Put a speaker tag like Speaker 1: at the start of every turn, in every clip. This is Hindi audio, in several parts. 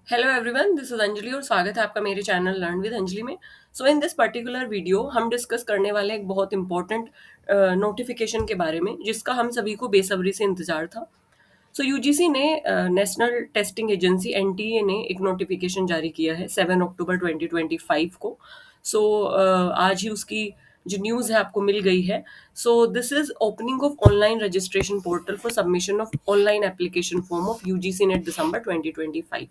Speaker 1: Hello everyone, this is Anjali और स्वागत है आपका मेरे चैनल लर्न विद अंजलि में। सो इन दिस पर्टिकुलर वीडियो हम डिस्कस करने वाले एक बहुत इंपॉर्टेंट नोटिफिकेशन के बारे में जिसका हम सभी को बेसब्री से इंतजार था। सो यूजीसी ने नेशनल टेस्टिंग एजेंसी एनटीए ने एक नोटिफिकेशन जारी किया है 7 अक्टूबर 2025 को। सो आज ही उसकी जो न्यूज़ है आपको मिल गई है। So this is opening of online registration portal for submission of online application form of UGC NET December 2025।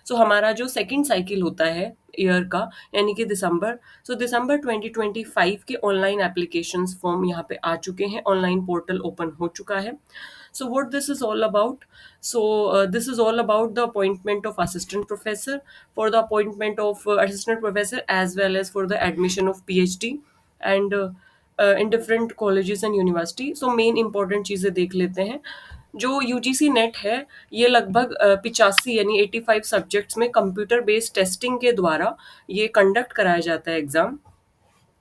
Speaker 1: So हमारा जो सेकंड साइकिल होता है ईयर का, यानी कि दिसंबर, सो दिसंबर 2025 के ऑनलाइन एप्लीकेशंस फॉर्म यहाँ पे आ चुके हैं, ऑनलाइन पोर्टल ओपन हो चुका है। So what this is all about? This is all about the appointment of assistant professor, for the appointment of assistant professor as well as for the admission of PhD and in different colleges and university. So main important चीज़ें देख लेते हैं। जो यूजीसी नेट है ये लगभग 85 यानी 85 सब्जेक्ट्स में कंप्यूटर बेस्ड टेस्टिंग के द्वारा ये कंडक्ट कराया जाता है एग्जाम।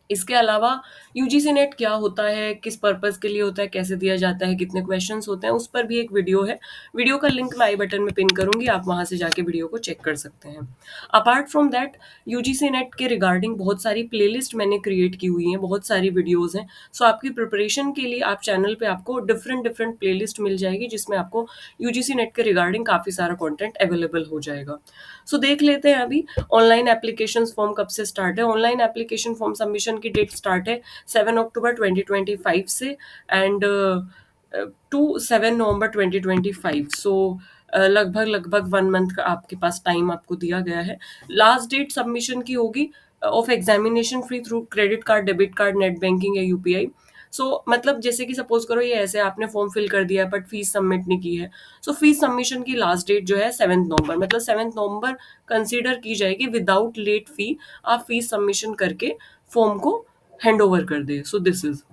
Speaker 1: इसके अलावा यूजीसी नेट क्या होता है, किस पर्पस के लिए होता है, कैसे दिया जाता है, कितने क्वेश्चंस होते हैं, उस पर भी एक वीडियो है। वीडियो का लिंक मैं आई बटन में पिन करूंगी, आप वहां से जाके वीडियो को चेक कर सकते हैं। Apart from that UGC net के रिगार्डिंग बहुत सारी प्लेलिस्ट मैंने क्रिएट की हुई हैं, बहुत सारी वीडियोज हैं। सो आपकी प्रिपरेशन के लिए आप चैनल पे आपको डिफरेंट डिफरेंट प्लेलिस्ट मिल जाएगी जिसमें आपको यूजीसी नेट के रिगार्डिंग काफ़ी सारा कंटेंट अवेलेबल हो जाएगा। सो देख लेते हैं अभी ऑनलाइन एप्लीकेशन फॉर्म कब से स्टार्ट है। ऑनलाइन एप्लीकेशन फॉर्म सबमिशन की डेट स्टार्ट है 7 अक्टूबर 2025 से एंड टू 7 नवंबर 2025। सो लगभग लगभग 1 मंथ का आपके पास टाइम आपको दिया गया है। लास्ट डेट सबमिशन की होगी of examination fee through credit card, debit card, net banking या यूपीआई। सो मतलब जैसे कि सपोज करो ये ऐसे आपने फॉर्म फिल कर दिया है बट फीस सबमिट नहीं की है। सो फीस सबमिशन की लास्ट डेट जो है 7 नवंबर, मतलब 7 नवंबर कंसीडर की जाएगी विदाउट लेट फी। आप फीस सबमिशन करके फॉर्म को हैंड ओवर कर दे। So this is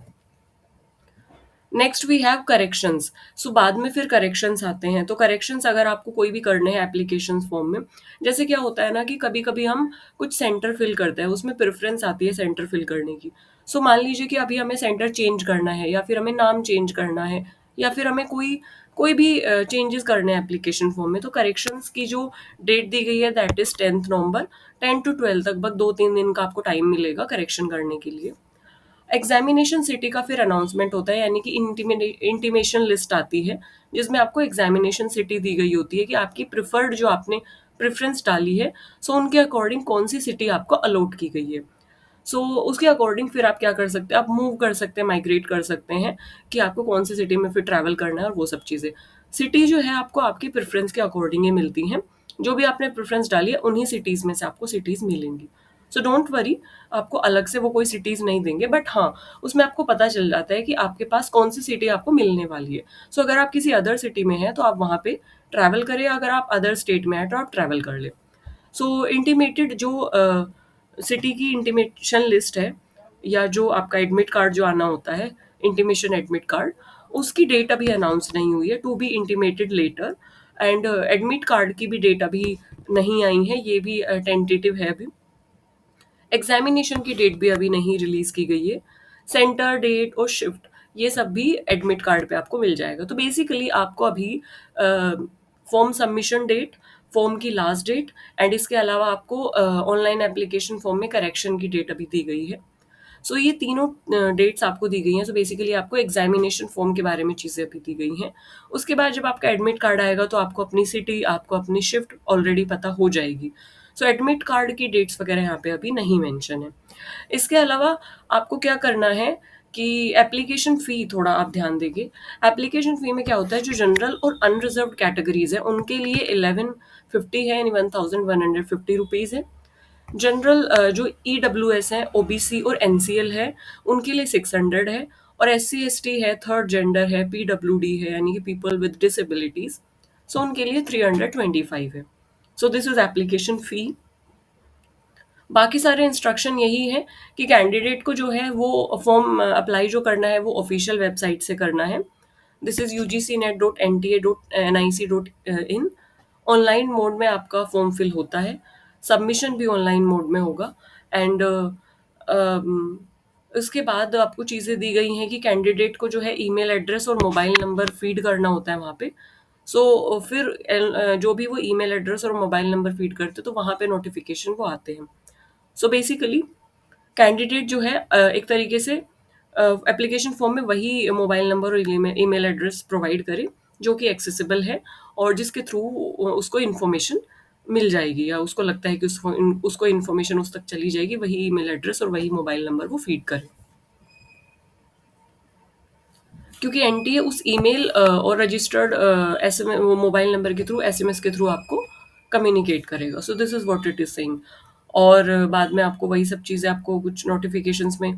Speaker 1: next we have corrections. So बाद में फिर करेक्शंस आते हैं। तो करेक्शंस अगर आपको कोई भी करने हैं एप्लीकेशन फॉर्म में, जैसे क्या होता है ना कि कभी कभी हम कुछ सेंटर फिल करते हैं, उसमें प्रेफरेंस आती है सेंटर फिल करने की। सो मान लीजिए कि अभी हमें सेंटर चेंज करना है या फिर हमें नाम चेंज करना है या फिर हमें कोई कोई भी चेंजेस करने हैं एप्लीकेशन फॉर्म में, तो करेक्शंस की जो डेट दी गई है दैट इज 10 नवंबर। 10 to 12 तक बस 2-3 दिन का आपको टाइम मिलेगा करेक्शन करने के लिए। एग्जामिनेशन सिटी का फिर अनाउंसमेंट होता है, यानी कि इंटीमेशन लिस्ट आती है जिसमें आपको एग्जामिनेशन सिटी दी गई होती है कि आपकी प्रिफर्ड जो आपने प्रेफरेंस डाली है, सो उनके अकॉर्डिंग कौन सी सिटी आपको अलॉट की गई है। सो उसके अकॉर्डिंग फिर आप क्या कर सकते हैं, आप मूव कर सकते हैं, माइग्रेट कर सकते हैं कि आपको कौन सी सिटी में फिर ट्रैवल करना है और वो सब चीज़ें। सिटी जो है आपको आपकी प्रेफरेंस के अकॉर्डिंग ही मिलती हैं। जो भी आपने प्रेफरेंस डाली है उन्हीं सिटीज़ में से आपको सिटीज़ मिलेंगी। सो डोंट वरी, आपको अलग से वो कोई सिटीज़ नहीं देंगे, बट हाँ उसमें आपको पता चल जाता है कि आपके पास कौन सी सिटी आपको मिलने वाली है। सो अगर आप किसी अदर सिटी में हैं तो आप वहाँ पे ट्रैवल करें, अगर आप अदर स्टेट में हैं तो आप ट्रैवल कर लें। सो इंटीमेटेड जो सिटी की इंटीमेशन लिस्ट है या जो आपका एडमिट कार्ड जो आना होता है, इंटीमेशन एडमिट कार्ड, उसकी डेट अभी अनाउंस नहीं हुई है, to be intimated letter. And admit card की भी डेट अभी नहीं आई है, ये भी टेंटेटिव है अभी। एग्जामिनेशन की डेट भी अभी नहीं रिलीज की गई है। सेंटर, डेट और शिफ्ट ये सब भी एडमिट कार्ड पे आपको मिल जाएगा। तो बेसिकली आपको अभी फॉर्म सबमिशन डेट, फॉर्म की लास्ट डेट एंड इसके अलावा आपको ऑनलाइन एप्लीकेशन फॉर्म में करेक्शन की डेट अभी दी गई है। सो ये तीनों डेट्स आपको दी गई हैं। सो बेसिकली आपको एग्जामिनेशन फॉर्म के बारे में चीज़ें अभी दी गई हैं। उसके बाद जब आपका एडमिट कार्ड आएगा तो आपको अपनी सिटी, आपको अपनी शिफ्ट ऑलरेडी पता हो जाएगी। सो एडमिट कार्ड की डेट्स वगैरह यहाँ पे अभी नहीं मेंशन है। इसके अलावा आपको क्या करना है कि एप्लीकेशन फ़ी थोड़ा आप ध्यान देंगे। एप्लीकेशन फ़ी में क्या होता है, जो जनरल और अनरिजर्व्ड कैटेगरीज है उनके लिए 1150 है, यानी 1150 रुपीज़ है। जनरल जो ईडब्ल्यूएस है, ओबीसी और एनसीएल है, उनके लिए 600 है। और एससी एसटी है, थर्ड जेंडर है, पीडब्ल्यूडी है यानी कि पीपल विद डिसेबिलिटीज, सो उनके लिए 325 है। So this is application fee. बाकी सारे इंस्ट्रक्शन यही है कि कैंडिडेट को जो है वो फॉर्म अप्लाई जो करना है वो ऑफिशियल वेबसाइट से करना है। This is ugcnet.nta.nic.in। Online mode में आपका फॉर्म फिल होता है, सबमिशन भी ऑनलाइन मोड में होगा। एंड उसके बाद आपको चीज़ें दी गई हैं कि कैंडिडेट को जो है ईमेल एड्रेस और मोबाइल नंबर फीड करना होता है वहाँ पे। सो फिर जो भी वो ईमेल एड्रेस और मोबाइल नंबर फीड करते तो वहाँ पे नोटिफिकेशन वो आते हैं। सो बेसिकली कैंडिडेट जो है एक तरीके से एप्लीकेशन फॉर्म में वही मोबाइल नंबर और ईमेल एड्रेस प्रोवाइड करे जो कि एक्सेसिबल है और जिसके थ्रू उसको इन्फॉर्मेशन मिल जाएगी या उसको लगता है कि उसको इन्फॉर्मेशन उस तक चली जाएगी, वही ईमेल एड्रेस और वही मोबाइल नंबर वो फीड करे। क्योंकि एनटीए उस ईमेल और रजिस्टर्ड एसएमएस वो मोबाइल नंबर के थ्रू एसएमएस के थ्रू आपको कम्युनिकेट करेगा। सो this is what it is saying. और बाद में आपको वही सब चीज़ें आपको कुछ नोटिफिकेशंस में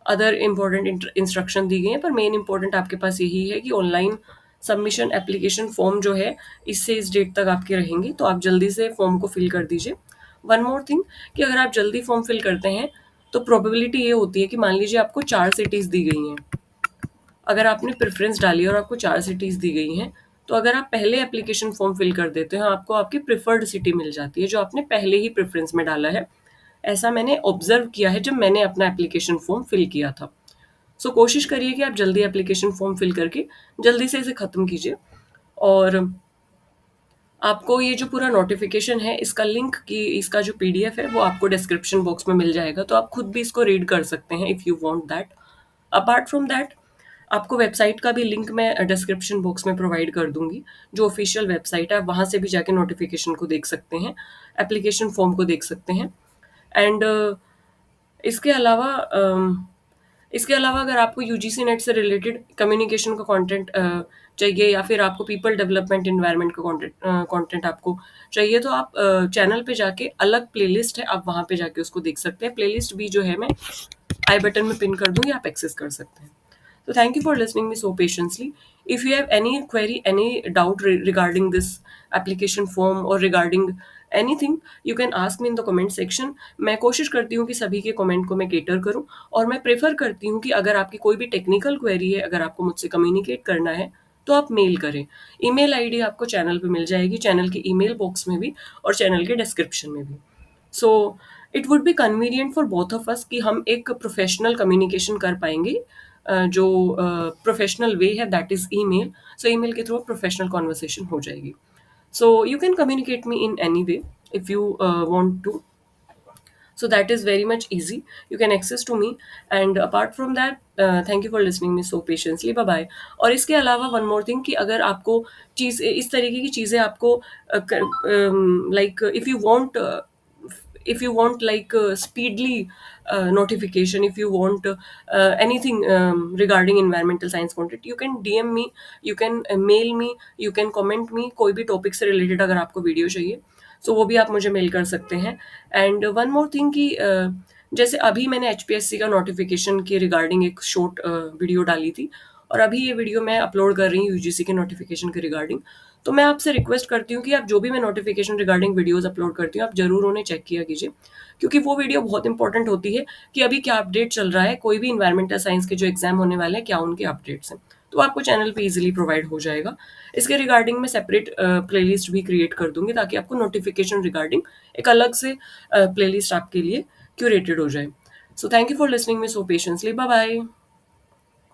Speaker 1: अदर इम्पोर्टेंट इंस्ट्रक्शन दी गई हैं, पर मेन इंपॉर्टेंट आपके पास यही है कि ऑनलाइन सबमिशन एप्लीकेशन फॉर्म जो है इससे इस डेट तक आपके रहेंगी, तो आप जल्दी से फॉर्म को फिल कर दीजिए। वन मोर थिंग कि अगर आप जल्दी फॉर्म फिल करते हैं तो प्रोबेबिलिटी ये होती है कि मान लीजिए आपको 4 सिटीज़ दी गई हैं, अगर आपने प्रेफरेंस डाली और आपको 4 सिटीज़ दी गई हैं, तो अगर आप पहले एप्लीकेशन फॉर्म फिल कर देते हैं आपको आपकी प्रेफर्ड सिटी मिल जाती है जो आपने पहले ही प्रेफरेंस में डाला है। ऐसा मैंने ऑब्जर्व किया है जब मैंने अपना एप्लीकेशन फॉर्म फिल किया था। सो कोशिश करिए कि आप जल्दी एप्लीकेशन फॉर्म फिल करके जल्दी से इसे ख़त्म कीजिए। और आपको ये जो पूरा नोटिफिकेशन है इसका लिंक की इसका जो पीडीएफ है वो आपको डिस्क्रिप्शन बॉक्स में मिल जाएगा, तो आप खुद भी इसको रीड कर सकते हैं if you want that. Apart from that आपको वेबसाइट का भी लिंक मैं डिस्क्रिप्शन बॉक्स में प्रोवाइड कर दूंगी, जो ऑफिशियल वेबसाइट है, आप वहाँ से भी जाके नोटिफिकेशन को देख सकते हैं, एप्लीकेशन फॉर्म को देख सकते हैं। एंड इसके अलावा इसके अलावा अगर आपको यूजीसी नेट से रिलेटेड कम्युनिकेशन का कंटेंट चाहिए या फिर आपको पीपल डेवलपमेंट इन्वायरमेंट का कंटेंट आपको चाहिए, तो आप चैनल पे जाके अलग प्लेलिस्ट है, आप वहाँ पे जाके उसको देख सकते हैं। प्लेलिस्ट भी जो है मैं आई बटन में पिन कर दूंगी, आप एक्सेस कर सकते हैं। So thank you for listening me so patiently. If you have any query, any doubt regarding this application form or regarding anything, you can ask me in the comment section. मैं कोशिश करती हूँ कि सभी के कमेंट को मैं केटर करूँ, और मैं प्रेफर करती हूँ कि अगर आपकी कोई भी टेक्निकल क्वेरी है, अगर आपको मुझसे कम्युनिकेट करना है तो आप मेल करें। ईमेल आईडी आपको चैनल पे मिल जाएगी, चैनल के ईमेल बॉक्स में भी और चैनल के डिस्क्रिप्शन में भी। So it would be convenient for both of us कि हम एक प्रोफेशनल कम्युनिकेशन कर पाएंगे। जो प्रोफेशनल वे है that is email, so email के थ्रू प्रोफेशनल कॉन्वर्सेशन हो जाएगी। So you can communicate me in any way if you want to, so that is very much easy, you can access to me। and apart from that thank you for listening me so patiently, bye bye। और इसके अलावा वन मोर थिंग कि अगर आपको चीज़ इस तरीके की चीज़ें आपको like if you want like speedily notification, if you want anything regarding environmental science content, you can dm me, you can mail me, you can comment me। कोई भी टॉपिक से रिलेटेड अगर आपको वीडियो चाहिए तो वो भी आप मुझे मेल कर सकते हैं। एंड वन मोर थिंग कि जैसे अभी मैंने एचपीएससी का नोटिफिकेशन के रिगार्डिंग एक शॉर्ट वीडियो डाली थी, और अभी ये वीडियो मैं अपलोड कर रही हूँ यूजीसी के नोटिफिकेशन के रिगार्डिंग। तो मैं आपसे रिक्वेस्ट करती हूँ कि आप जो भी मैं नोटिफिकेशन रिगार्डिंग वीडियोस अपलोड करती हूँ आप ज़रूर उन्हें चेक किया कीजिए, क्योंकि वो वीडियो बहुत इंपॉर्टेंट होती है कि अभी क्या अपडेट चल रहा है, कोई भी इन्वायरमेंटल साइंस के जो एग्जाम होने वाले हैं क्या उनके अपडेट्स हैं, तो आपको चैनल पे इजीली प्रोवाइड हो जाएगा। इसके रिगार्डिंग मैं सेपरेट प्लेलिस्ट भी क्रिएट कर दूंगी ताकि आपको नोटिफिकेशन रिगार्डिंग एक अलग से प्लेलिस्ट आपके लिए क्यूरेटेड हो जाए। So thank you for listening me so patiently, bye bye.